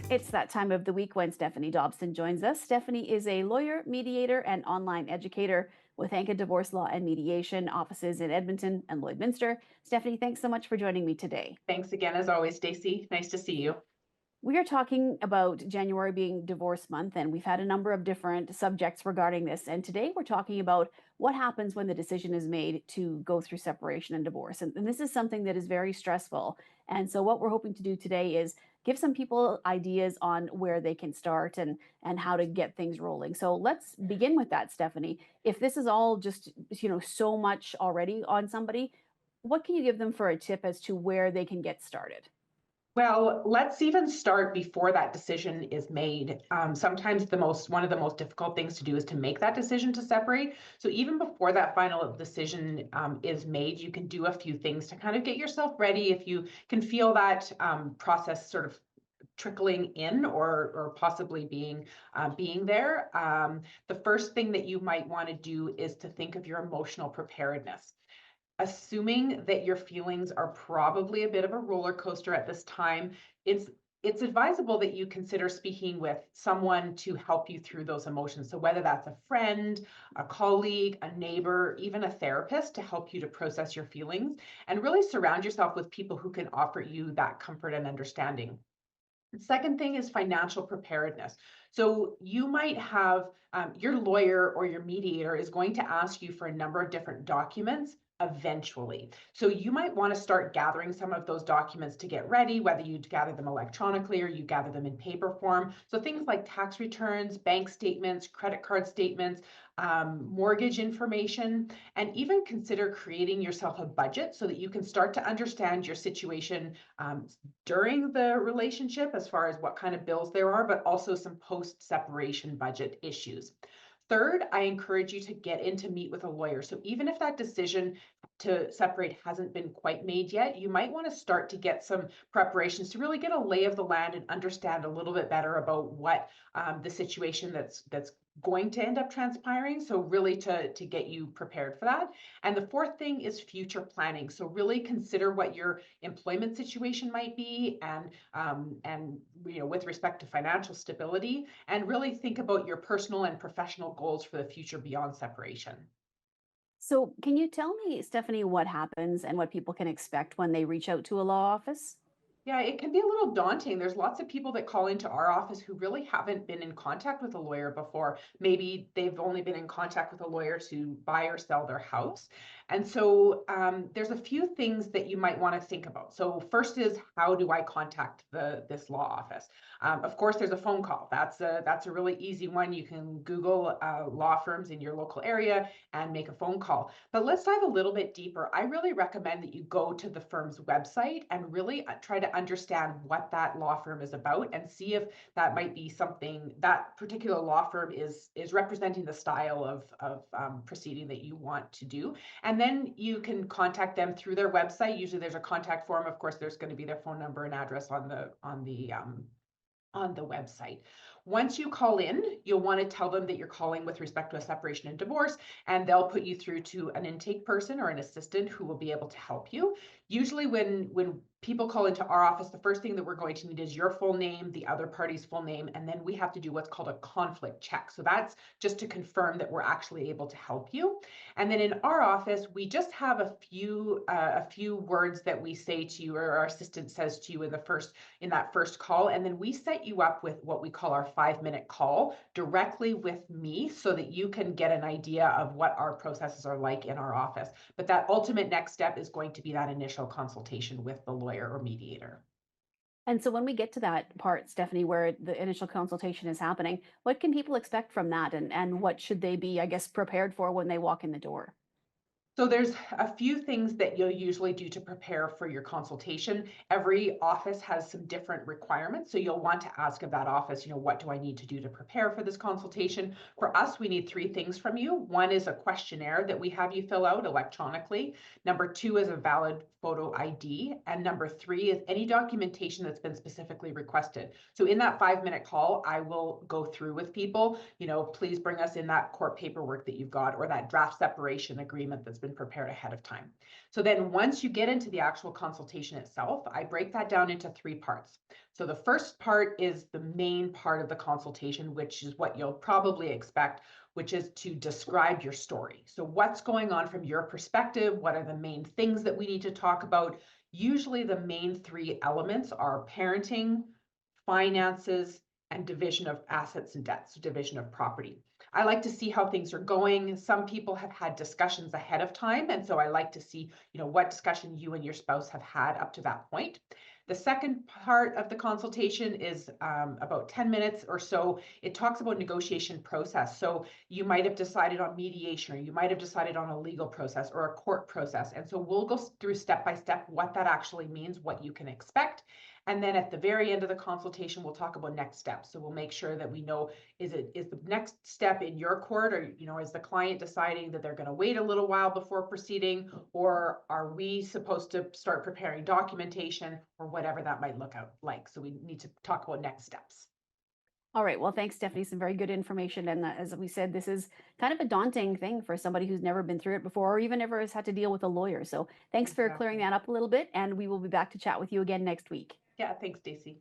It's that time of the week when Stephanie Dobson joins us. Stephanie is a lawyer, mediator, and online educator with Hanka Divorce Law and Mediation offices in Edmonton and Lloydminster. Stephanie, thanks so much for joining me today. Thanks again, as always, Stacey. Nice to see you. We are talking about January being divorce month, and we've had a number of different subjects regarding this. And today we're talking about what happens when the decision is made to go through separation and divorce. And this is something that is very stressful. And so, what we're hoping to do today is give some people ideas on where they can start and how to get things rolling. So let's begin with that, Stephanie. If this is all just so much already on somebody, what can you give them for a tip as to where they can get started? Well, let's even start before that decision is made. Sometimes one of the most difficult things to do is to make that decision to separate. So even before that final decision is made, you can do a few things to kind of get yourself ready. If you can feel that process sort of trickling in or possibly being there, the first thing that you might want to do is to think of your emotional preparedness. Assuming that your feelings are probably a bit of a roller coaster at this time, it's advisable that you consider speaking with someone to help you through those emotions. So whether that's a friend, a colleague, a neighbor, even a therapist to help you to process your feelings, and really surround yourself with people who can offer you that comfort and understanding. The second thing is financial preparedness. So you might have your lawyer or your mediator is going to ask you for a number of different documents eventually. So you might want to start gathering some of those documents to get ready, whether you gather them electronically or you gather them in paper form. So things like tax returns, bank statements, credit card statements, mortgage information, and even consider creating yourself a budget so that you can start to understand your situation during the relationship as far as what kind of bills there are, but also some post-separation budget issues. Third, I encourage you to get in to meet with a lawyer. So even if that decision to separate hasn't been quite made yet, you might want to start to get some preparations to really get a lay of the land and understand a little bit better about what the situation that's going to end up transpiring. So really to get you prepared for that. And the fourth thing is future planning. So really consider what your employment situation might be and with respect to financial stability, and really think about your personal and professional goals for the future beyond separation. So, can you tell me, Stephanie, what happens and what people can expect when they reach out to a law office? Yeah, it can be a little daunting. There's lots of people that call into our office who really haven't been in contact with a lawyer before. Maybe they've only been in contact with a lawyer to buy or sell their house. And so there's a few things that you might want to think about. So first is, how do I contact this law office? Of course, there's a phone call. That's a really easy one. You can Google law firms in your local area and make a phone call. But let's dive a little bit deeper. I really recommend that you go to the firm's website and really try to understand what that law firm is about and see if that might be something that particular law firm is representing the style of proceeding that you want to do. And then you can contact them through their website. Usually there's a contact form. Of course, there's going to be their phone number and address on the website. Once you call in, you'll want to tell them that you're calling with respect to a separation and divorce, and they'll put you through to an intake person or an assistant who will be able to help you. Usually when people call into our office, the first thing that we're going to need is your full name, the other party's full name, and then we have to do what's called a conflict check. So that's just to confirm that we're actually able to help you. And then in our office, we just have a few words that we say to you, or our assistant says to you in that first call, and then we set you up with what we call our 5-minute call directly with me so that you can get an idea of what our processes are like in our office. But that ultimate next step is going to be that initial consultation with the lawyer or mediator. And so, when we get to that part, Stephanie, where the initial consultation is happening, what can people expect from that? And what should they be, I guess, prepared for when they walk in the door? So there's a few things that you'll usually do to prepare for your consultation. Every office has some different requirements. So you'll want to ask of that office, what do I need to do to prepare for this consultation? For us, we need three things from you. One is a questionnaire that we have you fill out electronically. Number two is a valid photo ID. And number three is any documentation that's been specifically requested. So in that 5-minute call, I will go through with people, please bring us in that court paperwork that you've got or that draft separation agreement that's been been prepared ahead of time. So then once you get into the actual consultation itself, I break that down into 3 parts. So the first part is the main part of the consultation, which is what you'll probably expect, which is to describe your story. So what's going on from your perspective? What are the main things that we need to talk about? Usually the main 3 elements are parenting, finances, and division of assets and debts, so division of property. I like to see how things are going. Some people have had discussions ahead of time, and so I like to see, what discussion you and your spouse have had up to that point. The second part of the consultation is about 10 minutes or so. It talks about negotiation process. So you might have decided on mediation, or you might have decided on a legal process or a court process. And so we'll go through step by step what that actually means, what you can expect. And then at the very end of the consultation, we'll talk about next steps. So we'll make sure that we know, is the next step in your court, or, is the client deciding that they're going to wait a little while before proceeding, or are we supposed to start preparing documentation, or whatever that might look out like. So we need to talk about next steps. All right. Well, thanks, Stephanie. Some very good information. And as we said, this is kind of a daunting thing for somebody who's never been through it before, or even ever has had to deal with a lawyer. So thanks for clearing that up a little bit. And we will be back to chat with you again next week. Yeah, thanks, Stacey.